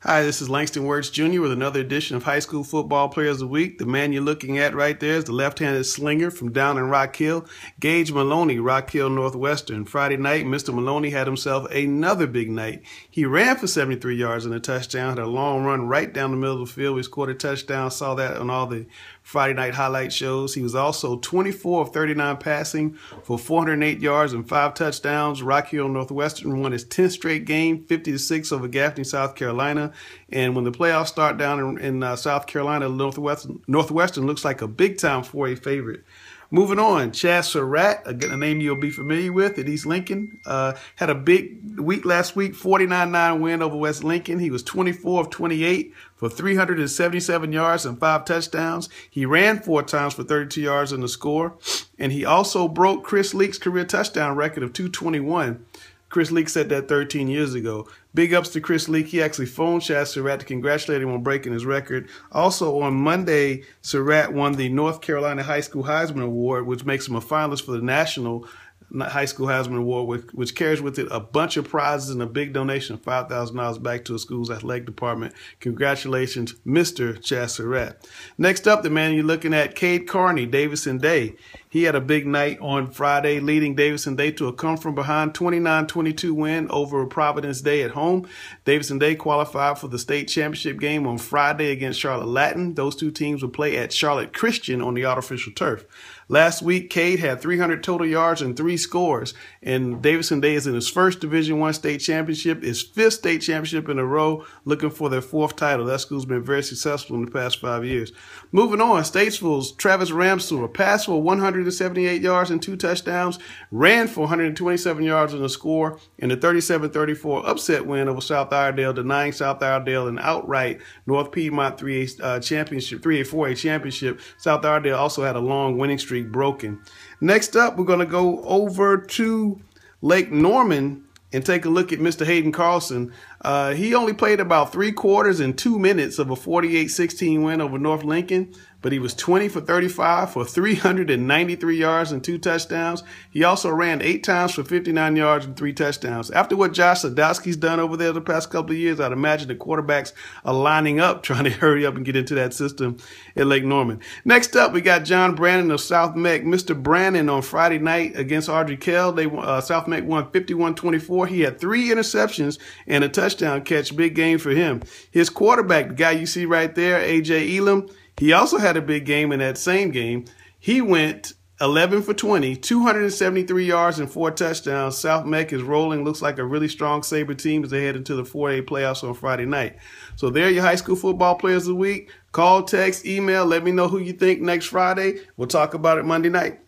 Hi, this is Langston Works Jr. with another edition of High School Football Players of the Week. The man you're looking at right there is the left-handed slinger from down in Rock Hill, Gage Maloney, Rock Hill, Northwestern. Friday night, Mr. Maloney had himself another big night. He ran for 73 yards and a touchdown, had a long run right down the middle of the field. He scored a touchdown, saw that on all the Friday night highlight shows. He was also 24 of 39 passing for 408 yards and 5 touchdowns. Rock Hill Northwestern won his 10th straight game, 50-6 over Gaffney, South Carolina. And when the playoffs start down in South Carolina, Northwestern looks like a big-time 4A favorite. Moving on, Chazz, Surratt, a name you'll be familiar with at East Lincoln, had a big week last week, 49-9 win over West Lincoln. He was 24 of 28 for 377 yards and 5 touchdowns. He ran 4 times for 32 yards in the score. And he also broke Chris Leak's career touchdown record of 221. Chris Leak set that 13 years ago. Big ups to Chris Leak. He actually phoned Chazz Surratt to congratulate him on breaking his record. Also on Monday, Surratt won the North Carolina High School Heisman Award, which makes him a finalist for the National High School Heisman Award, which carries with it a bunch of prizes and a big donation of $5,000 back to a school's athletic department. Congratulations, Mr. Chazz Surratt. Next up, the man you're looking at, Carney, Davidson Day. He had a big night on Friday, leading Davidson Day to a come-from-behind 29-22 win over Providence Day at home. Davidson Day qualified for the state championship game on Friday against Charlotte Latin. Those two teams will play at Charlotte Christian on the artificial turf. Last week, Cade had 300 total yards and 3 scores, and Davidson Day is in his first Division I state championship, his 5th state championship in a row, looking for their 4th title. That school's been very successful in the past 5 years. Moving on, Statesville's Travis Ramseur passed for 178 yards and 2 touchdowns, ran for 127 yards in the score, in a 37-34 upset win over South Iredale, denying South Iredale an outright North Piedmont 3A championship, 3A-4A championship. South Iredale also had a long winning streak broken. Next up, we're going to go over to Lake Norman and take a look at Mr. Hayden Carlson. He only played about 3 quarters and 2 minutes of a 48-16 win over North Lincoln, but he was 20 for 35 for 393 yards and 2 touchdowns. He also ran 8 times for 59 yards and 3 touchdowns. After what Josh Sadowski's done over there the past couple of years, I'd imagine the quarterbacks are lining up, trying to hurry up and get into that system at Lake Norman. Next up, we got John Brannon of South Meck. Mr. Brannon on Friday night against Audrey Kell, South Meck won 51-24. He had 3 interceptions and a touchdown catch. Big game for him. His quarterback, the guy you see right there, A.J. Elam, he also had a big game in that same game. He went 11 for 20, 273 yards and 4 touchdowns. South Meck is rolling. Looks like a really strong Sabre team as they head into the 4A playoffs on Friday night. So there are your high school football players of the week. Call, text, email. Let me know who you think next Friday. We'll talk about it Monday night.